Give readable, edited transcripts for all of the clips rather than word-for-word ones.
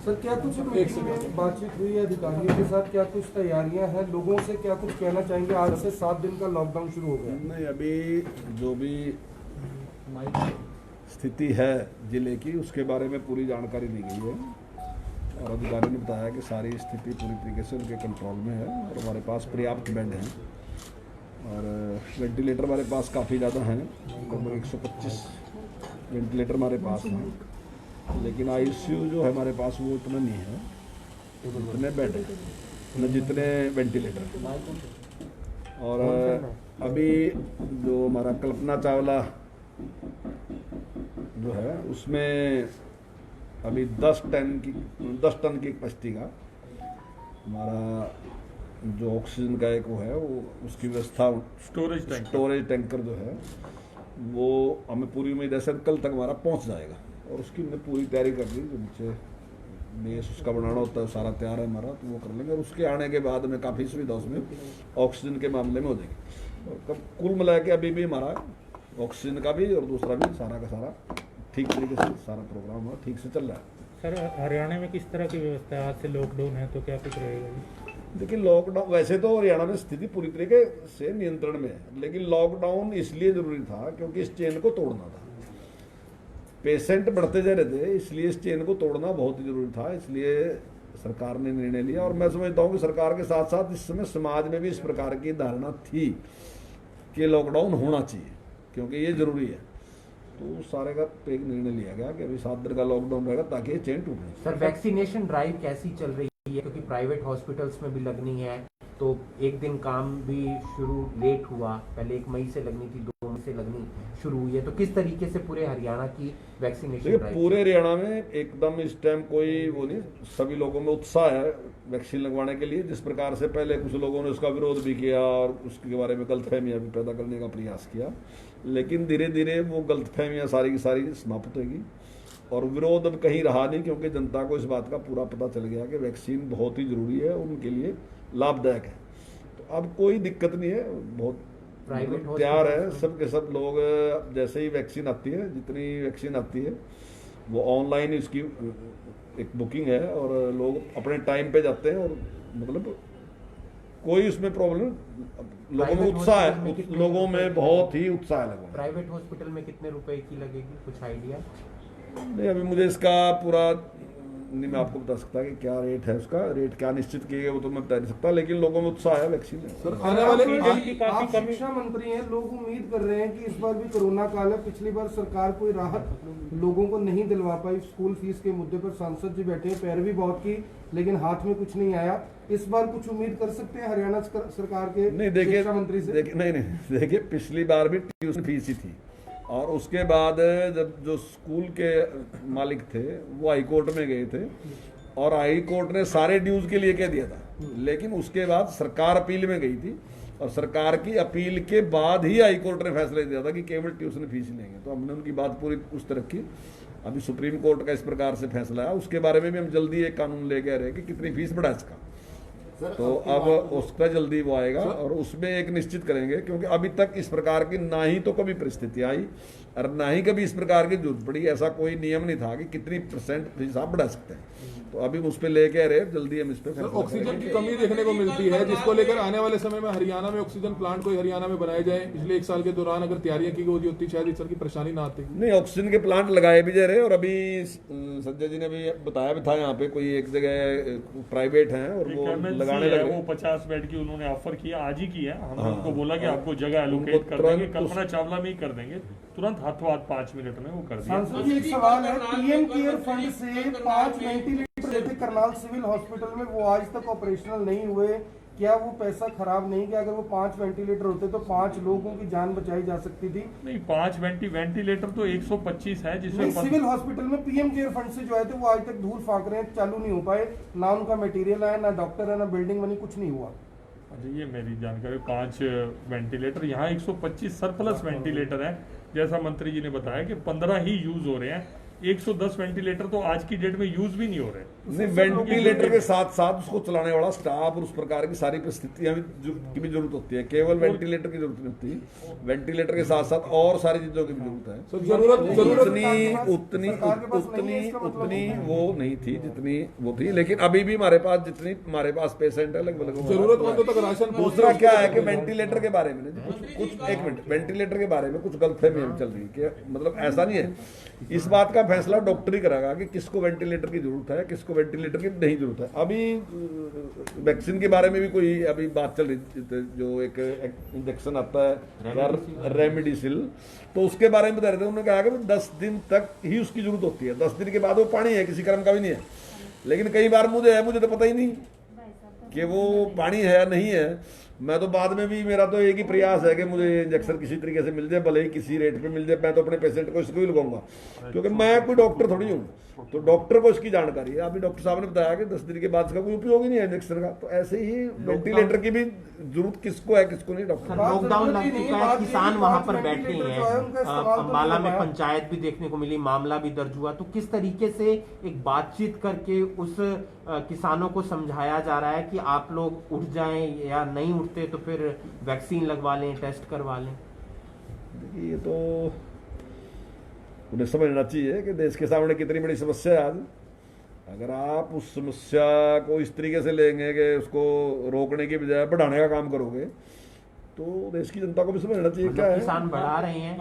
Sir क्या कुछ meeting में बातचीत हुई है अधिकारियों के साथ, क्या कुछ तैयारियां हैं, लोगों से क्या कुछ कहना चाहेंगे? आज से 7 दिन का लॉकडाउन शुरू हो गया। नहीं, अभी जो भी स्थिति है जिले की उसके बारे में पूरी जानकारी दी गई है और अधिकारी ने बताया कि सारी स्थिति पूरी तरीके से उनके कंट्रोल में है और हमारे पास पर्याप्त बेड हैं और वेंटिलेटर हमारे पास काफ़ी ज़्यादा हैं, लगभग 125 वेंटिलेटर हमारे पास हैं, लेकिन आईसीयू जो है हमारे पास वो इतना नहीं है, जितने बेड हैं न जितने वेंटिलेटर। और अभी जो हमारा कल्पना चावला जो है उसमें अभी 10 टन की कैपेसिटी का हमारा जो ऑक्सीजन का एक वो है वो उसकी व्यवस्था स्टोरेज टैंकर जो है वो हमें पूरी उम्मीद है सर कल तक हमारा पहुंच जाएगा और उसकी हमने पूरी तैयारी कर ली। जो नीचे बेस उसका बनाना होता है सारा तैयार है हमारा, तो वो कर लेंगे और उसके आने के बाद में काफ़ी सुविधा उसमें ऑक्सीजन के मामले में हो जाएगी। और कब कुल मिला के अभी भी हमारा ऑक्सीजन का भी और दूसरा भी सारा का सारा ठीक तरीके से सारा प्रोग्राम हुआ ठीक से चल रहा है। सर हरियाणा में किस तरह की व्यवस्था है? आज से लॉकडाउन है तो क्या कुछ रहेगा? देखिए लॉकडाउन वैसे तो हरियाणा में स्थिति पूरी तरीके से नियंत्रण में है, लेकिन लॉकडाउन इसलिए जरूरी था क्योंकि इस चेन को तोड़ना था। पेशेंट बढ़ते जा रहे थे, इसलिए इस चेन को तोड़ना बहुत ही जरूरी था, इसलिए सरकार ने निर्णय लिया। और मैं समझता हूँ कि सरकार के साथ साथ इस समय समाज में भी इस प्रकार की धारणा थी कि लॉकडाउन होना चाहिए क्योंकि ये जरूरी है, तो सारे का एक निर्णय लिया गया कि अभी 7 दिन का लॉकडाउन रहेगा ताकि ये चेन टूटे। सर वैक्सीनेशन ड्राइव कैसी चल रही है? क्योंकि प्राइवेट हॉस्पिटल्स में भी लगनी है, तो एक दिन काम भी शुरू लेट हुआ, पहले 1 मई से लगनी थी, 2 मई से लगनी शुरू हुई है, तो किस तरीके से पूरे हरियाणा की वैक्सीनेशन ड्राइव? पूरे हरियाणा में एकदम इस टाइम कोई वो नहीं, सभी लोगों में उत्साह है वैक्सीन लगवाने के लिए। जिस प्रकार से पहले कुछ लोगों ने उसका विरोध भी किया और उसके बारे में गलतफहमियां भी पैदा करने का प्रयास किया, लेकिन धीरे धीरे वो गलतफहमियां सारी की सारी समाप्त होगी और विरोध अब कहीं रहा नहीं क्योंकि जनता को इस बात का पूरा पता चल गया कि वैक्सीन बहुत ही जरूरी है, उनके लिए लाभदायक है। तो अब कोई दिक्कत नहीं है, बहुत तैयार है सब के सब लोग। जैसे ही वैक्सीन आती है, जितनी वैक्सीन आती है वो ऑनलाइन इसकी एक बुकिंग है और लोग अपने टाइम पे जाते हैं और मतलब कोई उसमें प्रॉब्लम, लोगों में उत्साह है, लोगों में बहुत ही उत्साह है। लोगों प्राइवेट हॉस्पिटल में कितने रुपए की लगेगी, कुछ आइडिया? नहीं, अभी मुझे इसका पूरा नहीं मैं आपको बता सकता कि क्या रेट है, उसका रेट क्या निश्चित किए गए वो तो मैं बता नहीं सकता, लेकिन लोगों में उत्साह है वैक्सीन है। सर आने वाले आप शिक्षा मंत्री हैं, लोग उम्मीद कर रहे हैं कि इस बार भी कोरोना काल है, पिछली बार सरकार कोई राहत लोगों को नहीं दिलवा पाई, स्कूल फीस के मुद्दे पर सांसद जी बैठे हैं, पैरवी बहुत की लेकिन हाथ में कुछ नहीं आया। इस बार कुछ उम्मीद कर सकते हैं हरियाणा सरकार के शिक्षा मंत्री से? नहीं, देखिए पिछली बार भी ट्यूशन फीस ही थी और उसके बाद जब जो स्कूल के मालिक थे वो हाई कोर्ट में गए थे और हाई कोर्ट ने सारे ड्यूज के लिए कह दिया था, लेकिन उसके बाद सरकार अपील में गई थी और सरकार की अपील के बाद ही हाई कोर्ट ने फैसला दिया था कि केवल ट्यूशन फीस लेंगे। तो हमने उनकी बात पूरी उस तरह की, अभी सुप्रीम कोर्ट का इस प्रकार से फैसला है, उसके बारे में भी हम जल्दी एक कानून लेके आ रहे हैं कि कितनी फीस बढ़ा इसका, तो अब उसका जल्दी वो आएगा और उसमें एक निश्चित करेंगे क्योंकि अभी तक इस प्रकार की ना ही तो कभी परिस्थिति आई और ना ही कभी इस प्रकार की जरूरत पड़ी। ऐसा कोई नियम नहीं था कि कितनी % फीस आप बढ़ा सकते हैं, तो अभी उस पर लेके रहे जल्दी हम इस पर। ऑक्सीजन की कमी देखने को मिलती है जिसको लेकर आने वाले समय में हरियाणा में ऑक्सीजन प्लांट कोई हरियाणा में बनाए जाए। पिछले 1 साल के दौरान अगर तैयारियां की गई होती शायद इस तरह की परेशानी ना आती। नहीं, ऑक्सीजन के प्लांट लगाए भी जा रहे और अभी संजय जी ने भी बताया भी था यहाँ पे कोई एक जगह प्राइवेट है और वो लगाने लगे, वो 50 बेड की उन्होंने ऑफर किया, आज ही किया। हमने उनको बोला कि आपको जगह एलोकेट कर देंगे, कल्पना चावला में ही कर देंगे, तुरंत हाथों हाथ 5 मिनट में वो कर दिया। सांसद जी एक सवाल है, पीएम केयर फंड से 5 वेंटिलेटर देते करनाल सिविल हॉस्पिटल में, वो आज तक ऑपरेशनल नहीं हुए, क्या वो पैसा खराब नहीं गया? अगर वो 5 वेंटिलेटर होते तो 5 लोगों की जान बचाई जा सकती थी। नहीं, 5 वेंटिलेटर तो 125 है जिसमें सिविल हॉस्पिटल में पीएम केयर फंड से जो है वो आज तक धूल फाक रहे हैं, चालू नहीं हो पाए, ना उनका मटेरियल आया, ना डॉक्टर है, ना बिल्डिंग बनी, कुछ नहीं हुआ। अच्छा, ये मेरी जानकारी 5 वेंटिलेटर, यहाँ 125 सरप्लस वेंटिलेटर है। जैसा मंत्री जी ने बताया कि 15 ही यूज हो रहे हैं, 110 वेंटिलेटर तो आज की डेट में यूज भी नहीं हो रहे। नहीं, वेंटिलेटर के साथ साथ उसको चलाने वाला स्टाफ और उस प्रकार की सारी परिस्थितियां की भी जरूरत होती है। केवल वेंटिलेटर की जरूरत नहीं होती, वेंटिलेटर के साथ साथ और सारी चीजों की भी जरूरत है। सर जरूरत उतनी वो नहीं थी जितनी वो थी, लेकिन अभी भी हमारे पास पेशेंट है लगभग। जरूरतमंदों तक राशन दूसरा क्या है कि वेंटिलेटर के बारे में कुछ एक मिनट, वेंटिलेटर के बारे में कुछ गलतफहमी चल रही है कि मतलब ऐसा नहीं है। इस बात का फैसला डॉक्टर ही करेगा कि किसको वेंटिलेटर की जरूरत है, किसको वेंटिलेटर की नहीं जरूरत है। अभी वैक्सीन के बारे में भी कोई अभी बात चल रही थी, जो एक इंजेक्शन आता है रेमडेसिविर, तो उसके बारे में बता रहे थे। उन्होंने कहा कि 10 दिन तक ही उसकी जरूरत होती है, 10 दिन के बाद वो पानी है, किसी क्रम का भी नहीं है। लेकिन कई बार मुझे तो पता ही नहीं कि वो पानी है या नहीं है। मैं तो बाद में भी, मेरा तो एक ही प्रयास है कि मुझे इंजेक्शन किसी तरीके से मिल जाए, भले ही किसी रेट पे मिल जाए। मैं तो अपने पेशेंट को इसको ही लगाऊंगा, क्योंकि मैं कोई डॉक्टर थोड़ी हूँ, तो डॉक्टर को इसकी जानकारी है। अभी डॉक्टर साहब ने बताया कि 10 दिन के बाद इसका कोई उपयोग ही नहीं है इंजेक्शन का। तो ऐसे ही वेंटिलेटर की भी जरूरत किसको है किसको नहीं। डॉक्टर लॉकडाउन लग चुका है, किसान वहां पर बैठे हैं, अंबाला में पंचायत भी देखने को मिली, मामला भी दर्ज हुआ। तो किस तरीके से एक बातचीत करके उस किसानों को समझाया जा रहा है कि आप लोग उठ जाएं, या नहीं उठते तो फिर वैक्सीन लगवा लें, टेस्ट करवा लें? देखिए, ये तो उन्हें समझना चाहिए कि देश के सामने कितनी बड़ी समस्या है आज। अगर आप उस समस्या को इस तरीके से लेंगे कि उसको रोकने की बजाय बढ़ाने का काम करोगे, तो देश की जनता को भी समझना चाहिए क्या है। किसान बढ़ा रहे हैं।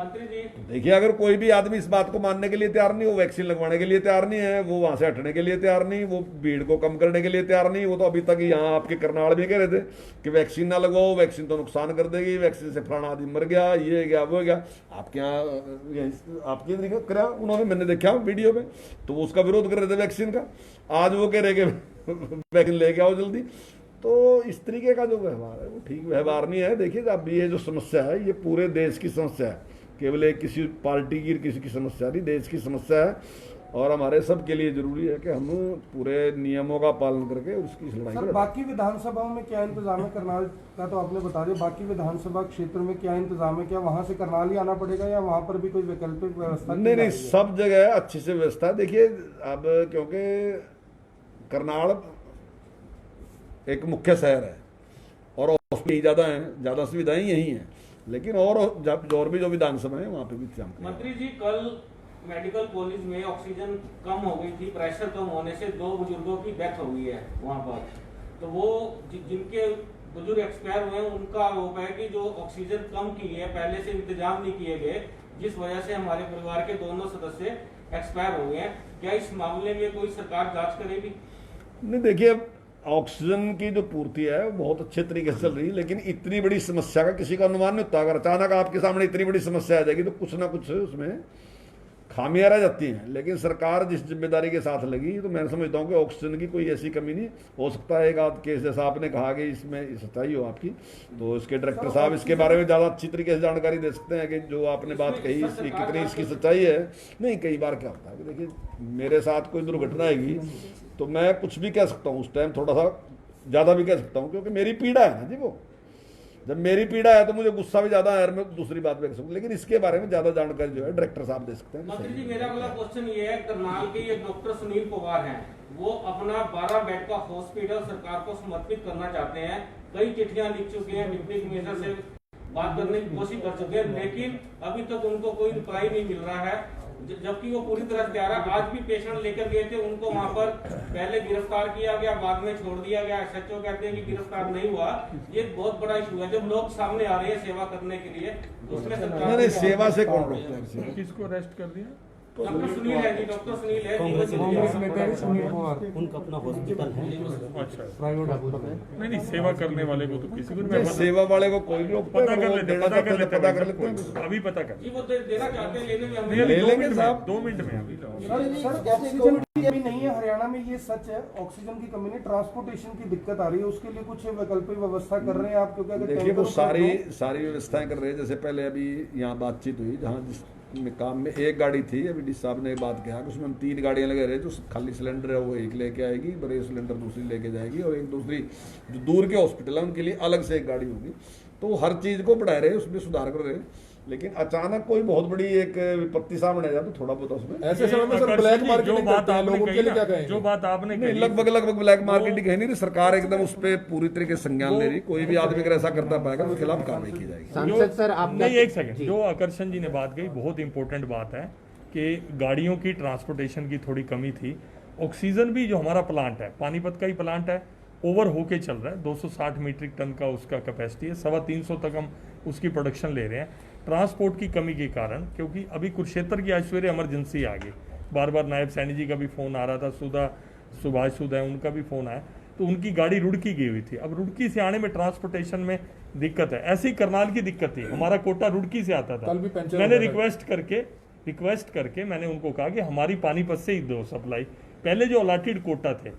देखिए, अगर कोई भी आदमी इस बात को मानने के लिए तैयार नहीं, वो वैक्सीन लगवाने के लिए तैयार नहीं है, वो वहां से हटने के लिए तैयार नहीं, वो भीड़ को कम करने के लिए तैयार नहीं, वो तो अभी तक यहाँ आपके करनाल में कह रहे थे कि वैक्सीन ना लगवाओ, वैक्सीन तो नुकसान कर देगी, वैक्सीन से फलाना आदमी मर गया, ये गया वो गया। आपके यहाँ आपकी करा उन्होंने, मैंने देखा वीडियो में, तो वो उसका विरोध कर रहे थे वैक्सीन का। आज वो कह रहे कि वैक्सीन लेके आओ जल्दी। तो इस तरीके का जो व्यवहार है वो ठीक व्यवहार नहीं है। देखिए, अब ये जो समस्या है ये पूरे देश की समस्या है, केवल एक किसी पार्टी की किसी की समस्या नहीं, देश की समस्या है। और हमारे सब के लिए जरूरी है कि हम पूरे नियमों का पालन करके उसकी लड़ाई सर, करें। बाकी विधानसभाओं में क्या इंतजाम है? करनाल का तो आपने बता दिया, बाकी विधानसभा क्षेत्र में क्या इंतजाम है? क्या वहां से करनाल ही आना पड़ेगा या वहां पर भी कोई वैकल्पिक व्यवस्था? नहीं, सब जगह अच्छी से व्यवस्था है। देखिए, अब क्योंकि करनाल एक मुख्य शहर है और हॉस्पिटल ज़्यादा हैं, ज़्यादा सुविधाएं यही हैं, लेकिन और भी जो विधानसभा है वहाँ पे भी इंतजाम करें। मंत्री जी, कल मेडिकल कॉलेज में ऑक्सीजन कम हो गई थी, प्रेशर कम होने से 2 बुजुर्गों की डेथ हो गई है वहाँ पर। तो वो जिनके बुजुर्ग एक्सपायर हुए हैं, उनका आरोप है कि जो ऑक्सीजन कम की है, पहले से इंतजाम नहीं किए गए, जिस वजह से हमारे परिवार के दोनों सदस्य एक्सपायर हो गए हैं। क्या इस मामले में कोई सरकार जाँच करेगी? नहीं, देखिए, ऑक्सीजन की जो पूर्ति है वो बहुत अच्छे तरीके से चल रही है, लेकिन इतनी बड़ी समस्या का किसी का अनुमान नहीं होता। अगर अचानक आपके सामने इतनी बड़ी समस्या आ जाएगी तो कुछ ना कुछ उसमें खामियां रह जाती हैं। लेकिन सरकार जिस जिम्मेदारी के साथ लगी, तो मैं समझता हूँ कि ऑक्सीजन की कोई ऐसी कमी नहीं हो सकता है। एक आध केस जैसा आपने कहा कि इसमें सच्चाई हो आपकी, तो इसके डायरेक्टर साहब इसके बारे में ज़्यादा अच्छी तरीके से जानकारी दे सकते हैं कि जो आपने बात कही इसकी कितनी इसकी सच्चाई है। नहीं, कई बार क्या होता है कि देखिए, मेरे साथ कोई दुर्घटना आएगी तो मैं कुछ भी कह सकता हूँ, उस टाइम थोड़ा सा ज़्यादा भी कह सकता हूँ, क्योंकि मेरी पीड़ा है ना जी। वो जब मेरी पीड़ा है तो मुझे गुस्सा भी ज़्यादा है, मैं दूसरी बात भी कह सकूँ, लेकिन इसके बारे में ज़्यादा जानकारी जो है डायरेक्टर साहब दे सकते हैं। मंत्री जी, मेरा अगला क्वेश्चन ये है, करनाल के ये डॉक्टर सुनील पवार हैं, वो अपना 12 बेड का हॉस्पिटल सरकार को समर्पित करना चाहते हैं। कई चिट्ठियां लिख चुके हैं, डिप्टी कमिश्नर से बात करने की कोशिश कर चुके हैं, लेकिन अभी तक उनको कोई रिप्लाई नहीं मिल रहा है, जबकि वो पूरी तरह तैयार है। आज भी पेशेंट लेकर गए थे, उनको वहां पर पहले गिरफ्तार किया गया, बाद में छोड़ दिया गया। एसएचओ कहते हैं कि गिरफ्तार नहीं हुआ। ये बहुत बड़ा इशू है। जब लोग सामने आ रहे हैं सेवा करने के लिए, उसमें सरकार नहीं, सेवा से कौन रोकता है? किसको अरेस्ट कर दिया? डॉक्टर सुनील है जी, डॉक्टर सुनील है। उनका अपना हॉस्पिटल है। अच्छा, नहीं, सेवा करने वाले को तो किसी को नहीं, सेवा वाले को कोई लोग पता कर लेते हैं, पता कर लेते हैं। अभी पता कर जी, वो देना चाहते हैं, लेने में हम ले लेंगे साहब। 2 मिनट में अभी सर, ऑक्सीजन की कमी नहीं है हरियाणा में, ये सच है। ऑक्सीजन की कमी नहीं, ट्रांसपोर्टेशन की दिक्कत आ रही है, उसके लिए कुछ वैकल्पिक व्यवस्था कर रहे हैं आप? क्योंकि अगर देखिए, वो सारी व्यवस्थाएं कर रहे हैं। जैसे पहले अभी यहाँ बातचीत हुई, जहाँ जिस काम में एक गाड़ी थी, अभी डी साहब ने बात किया कि उसमें हम 3 गाड़ियां लगे रहे। जो खाली सिलेंडर है वो एक लेके आएगी, बड़े सिलेंडर दूसरी लेके जाएगी, और एक दूसरी जो दूर के हॉस्पिटल है उनके लिए अलग से एक गाड़ी होगी। तो हर चीज़ को बढ़ा रहे हैं, उसमें सुधार कर रहे हैं। लेकिन अचानक कोई बहुत बड़ी एक विपत्ति सामने आ जाए तो थोड़ा बहुत उसमें ऐसे समय में सर आकर्षण ब्लैक जी, मार्केटिंग जो बात करते हैं, आपने लोगों के कही लिए क्या ना, कहेंगे? जो बात आपने नहीं, कही लगभग ब्लैक मार्केटिंग है नहीं, सरकार एकदम उस पर पूरी तरीके से संज्ञान ले रही। कोई भी आदमी अगर ऐसा करता पाएगा तो खिलाफ कार्रवाई की जाएगी। सांसद सर आप नहीं, एक सेकंड, जो आकर्षण जी ने बात कही बहुत इंपॉर्टेंट बात है कि गाड़ियों की ट्रांसपोर्टेशन की थोड़ी कमी थी। ऑक्सीजन भी जो हमारा प्लांट है, पानीपत का ही प्लांट है, ओवर होके चल रहा है। 260 मीट्रिक टन का उसका कैपेसिटी है, 350 तक हम उसकी प्रोडक्शन ले रहे हैं। ट्रांसपोर्ट की कमी के कारण, क्योंकि अभी कुरुक्षेत्र की आज सवेरे इमरजेंसी आ गई, बार बार नायब सैनी जी का भी फोन आ रहा था, सुभाष सुध है उनका भी फोन आया, तो उनकी गाड़ी रुड़की गई हुई थी। अब रुड़की से आने में ट्रांसपोर्टेशन में दिक्कत है। ऐसी करनाल की दिक्कत थी, हमारा कोटा रुड़की से आता था। कल भी पंचर मैंने हो गया था। रिक्वेस्ट करके मैंने उनको कहा कि हमारी पानीपत से ही दो सप्लाई। पहले जो अलाटेड कोटा थे,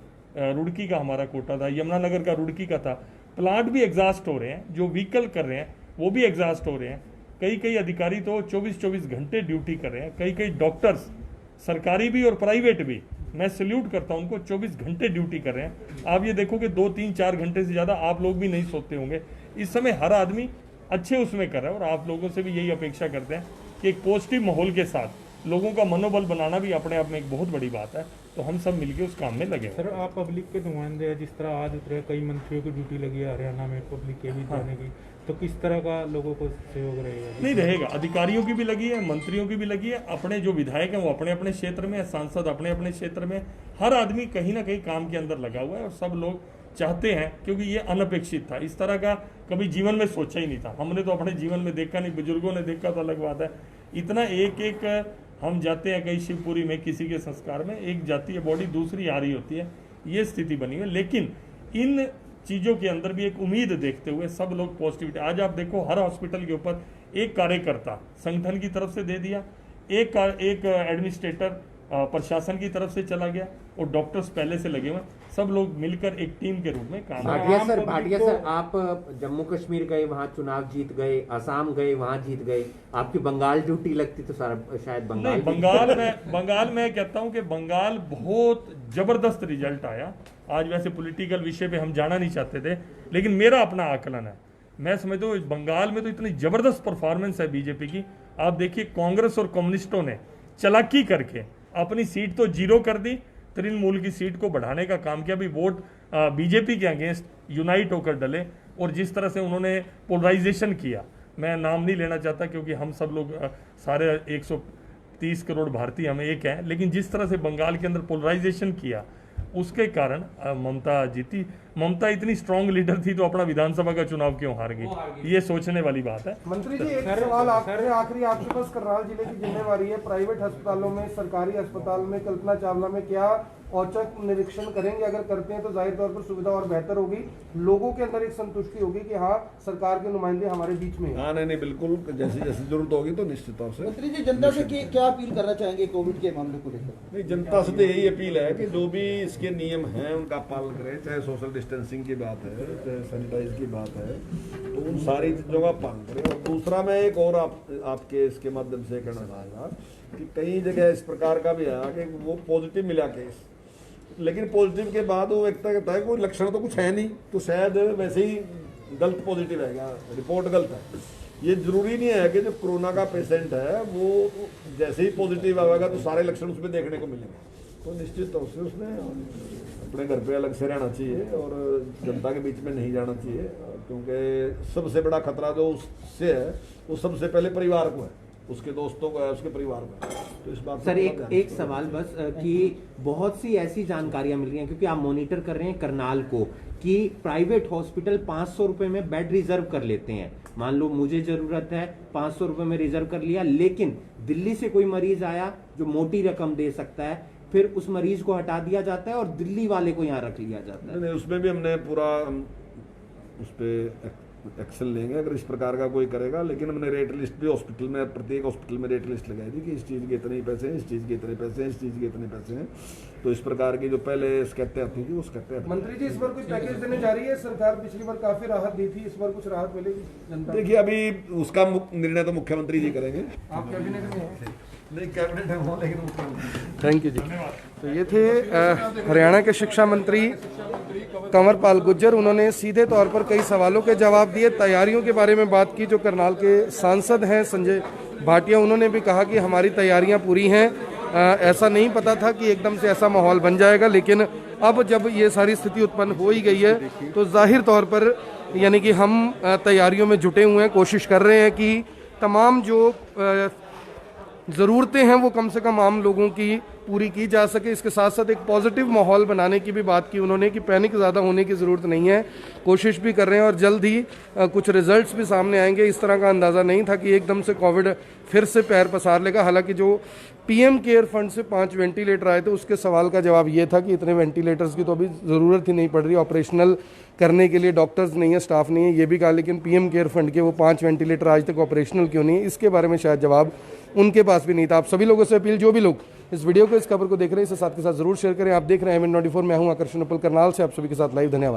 रुड़की का हमारा कोटा था, यमुनानगर का रुड़की का था, प्लांट भी एग्जॉस्ट हो रहे हैं, जो व्हीकल कर रहे हैं वो भी एग्जॉस्ट हो रहे हैं। कई अधिकारी तो 24 घंटे ड्यूटी कर रहे हैं। कई डॉक्टर्स, सरकारी भी और प्राइवेट भी, मैं सल्यूट करता हूं उनको, 24 घंटे ड्यूटी कर रहे हैं। आप ये देखो कि 2, 3, 4 घंटे से ज़्यादा आप लोग भी नहीं सोते होंगे। इस समय हर आदमी अच्छे उसमें कर रहा है, और आप लोगों से भी यही अपेक्षा करते हैं कि एक पॉजिटिव माहौल के साथ लोगों का मनोबल बनाना भी अपने आप में एक बहुत बड़ी बात है। तो हम सब मिलके उस काम में लगे। सर आप पब्लिक के नुमाइंदे हैं, जिस तरह आज उतरे कई मंत्रियों की ड्यूटी लगी है हरियाणा में पब्लिक के बीच जाने की, तो किस तरह का लोगों को सहयोग रहेगा? नहीं रहेगा, अधिकारियों की भी लगी है, मंत्रियों की भी लगी है, अपने जो विधायक हैं वो अपने अपने क्षेत्र में, सांसद अपने अपने क्षेत्र में, हर आदमी कहीं ना कहीं काम के अंदर लगा हुआ है। और सब लोग चाहते हैं, क्योंकि ये अनपेक्षित था, इस तरह का कभी जीवन में सोचा ही नहीं था। हमने तो अपने जीवन में देखा नहीं, बुजुर्गों ने देखा तो अलग बात है। इतना एक हम जाते हैं कहीं शिवपुरी में किसी के संस्कार में, एक जाती है बॉडी दूसरी आ रही होती है, ये स्थिति बनी है। लेकिन इन चीज़ों के अंदर भी एक उम्मीद देखते हुए सब लोग पॉजिटिविटी, आज आप देखो हर हॉस्पिटल के ऊपर एक कार्यकर्ता संगठन की तरफ से दे दिया, एक एडमिनिस्ट्रेटर प्रशासन की तरफ से चला गया, और डॉक्टर्स पहले से लगे हुए, सब लोग मिलकर एक टीम के रूप में काम कर रहे हैं। भाटिया सर आप जम्मू कश्मीर गए, वहाँ चुनाव जीत गए, असम गए, वहाँ जीत गए, आपकी बंगाल ड्यूटी लगती तो शायद नहीं, बंगाल में कहता हूं कि बंगाल बहुत जबरदस्त रिजल्ट आया। आज वैसे पॉलिटिकल विषय पे हम जाना नहीं चाहते थे, लेकिन मेरा अपना आकलन है, मैं समझता हूँ बंगाल में तो इतनी जबरदस्त परफॉर्मेंस है बीजेपी की। आप देखिए कांग्रेस और कम्युनिस्टों ने चालाकी करके अपनी सीट तो 0 कर दी, तृणमूल की सीट को बढ़ाने का काम किया। भी वोट बीजेपी के अगेंस्ट यूनाइट होकर डले, और जिस तरह से उन्होंने पोलराइजेशन किया, मैं नाम नहीं लेना चाहता क्योंकि हम सब लोग सारे 130 करोड़ भारतीय हम एक हैं, लेकिन जिस तरह से बंगाल के अंदर पोलराइजेशन किया उसके कारण ममता जीती। ममता इतनी स्ट्रांग लीडर थी तो अपना विधानसभा का चुनाव क्यों हार गई, ये सोचने वाली बात है। मंत्री जी एक सवाल आखिरी आपके पास, करनाल जिले की जिम्मेवारी है, प्राइवेट अस्पतालों में, सरकारी अस्पताल में कल्पना चावला में क्या औचक निरीक्षण करेंगे? अगर करते हैं तो जाहिर तौर पर सुविधा और बेहतर होगी, लोगों के अंदर एक संतुष्टि होगी कि हाँ सरकार के नुमाइंदे हमारे बीच में। हाँ नहीं बिल्कुल, जैसी जैसी जरूरत होगी तो निश्चित तौर से। मंत्री जी जनता से क्या अपील करना चाहेंगे कोविड के मामले को लेकर? नहीं, जनता से तो यही अपील है कि जो भी इसके नियम हैं उनका पालन करें, चाहे सोशल डिस्टेंसिंग की बात है, चाहे सैनिटाइज की बात है, तो उन सारी चीज़ों का पालन करें। और दूसरा मैं एक और आपके इसके माध्यम से कहना चाहूँगा कि कई जगह इस प्रकार का भी है कि वो पॉजिटिव मिला केस, लेकिन पॉजिटिव के बाद वो व्यक्ति कहता है कोई लक्षण तो कुछ है नहीं, तो शायद वैसे ही गलत पॉजिटिव है, क्या रिपोर्ट गलत है। ये जरूरी नहीं है कि जो कोरोना का पेशेंट है वो जैसे ही पॉजिटिव आएगा तो सारे लक्षण उसमें देखने को मिलेंगे। तो निश्चित तौर से उसने अपने घर पे अलग से रहना चाहिए और जनता के बीच में नहीं जाना चाहिए, क्योंकि सबसे बड़ा खतरा जो उससे है वो सबसे पहले परिवार को है, उसके दोस्तों को है, उसके परिवार को है। तो इस बात सर एक सवाल बस कि बहुत सी ऐसी जानकारियां मिल रही हैं, क्योंकि आप मॉनिटर कर रहे हैं करनाल को, कि प्राइवेट हॉस्पिटल 500 रुपए में बेड रिजर्व कर लेते हैं। मान लो मुझे जरूरत है, 500 रुपए में रिजर्व कर लिया, लेकिन दिल्ली से कोई मरीज आया जो मोटी रकम दे सकता है, फिर उस मरीज को हटा दिया जाता है और दिल्ली वाले को यहाँ रख लिया जाता है। नहीं, उसमें भी हमने पूरा उस पर एक्शन लेंगे अगर इस प्रकार का कोई करेगा, लेकिन हमने रेट लिस्ट भी हॉस्पिटल में, प्रत्येक हॉस्पिटल में रेट लिस्ट लगाई थी कि इस चीज़ के इतने पैसे हैं, इस चीज़ के इतने पैसे हैं, इस चीज़ के इतने पैसे हैं। तो इस प्रकार की जो पहले शिकायतें आती थी वो शिकायतें। मंत्री जी इस बार कोई पैकेज देने जा रही है सरकार? पिछली बार काफी राहत दी थी, इस बार कुछ राहत मिलेगी जनता? देखिए अभी उसका निर्णय तो मुख्यमंत्री जी करेंगे। आप कैबिनेट में हैं? नहीं कैबिनेट है वो, लेकिन मुख्यमंत्री। थैंक यू जी। तो ये थे हरियाणा के शिक्षा मंत्री कंवरपाल गुज्जर, उन्होंने सीधे तौर पर कई सवालों के जवाब दिए, तैयारियों के बारे में बात की। जो करनाल के सांसद हैं संजय भाटिया, उन्होंने भी कहा कि हमारी तैयारियां पूरी हैं। ऐसा नहीं पता था कि एकदम से ऐसा माहौल बन जाएगा, लेकिन अब जब ये सारी स्थिति उत्पन्न हो ही गई है तो जाहिर तौर पर यानी कि हम तैयारियों में जुटे हुए हैं, कोशिश कर रहे हैं कि तमाम जो ज़रूरतें हैं वो कम से कम आम लोगों की पूरी की जा सके। इसके साथ साथ एक पॉजिटिव माहौल बनाने की भी बात की उन्होंने कि पैनिक ज़्यादा होने की ज़रूरत नहीं है, कोशिश भी कर रहे हैं और जल्द ही कुछ रिजल्ट्स भी सामने आएंगे। इस तरह का अंदाज़ा नहीं था कि एकदम से कोविड फिर से पैर पसार लेगा। हालांकि जो पीएम केयर फंड से 5 वेंटिलेटर आए थे उसके सवाल का जवाब ये था कि इतने वेंटिलेटर्स की तो अभी ज़रूरत ही नहीं पड़ रही, ऑपरेशनल करने के लिए डॉक्टर्स नहीं है, स्टाफ नहीं है, ये भी कहा। लेकिन पीएम केयर फंड के वो 5 वेंटिलेटर आज तक ऑपरेशनल क्यों नहीं है, इसके बारे में शायद जवाब उनके पास भी नहीं था। आप सभी लोगों से अपील, जो भी लोग इस वीडियो को, इस खबर को देख रहे हैं, इसे साथ के साथ जरूर शेयर करें। आप देख रहे हैं M24, मैं हूं आकर्षण, करनाल से आप सभी के साथ लाइव। धन्यवाद।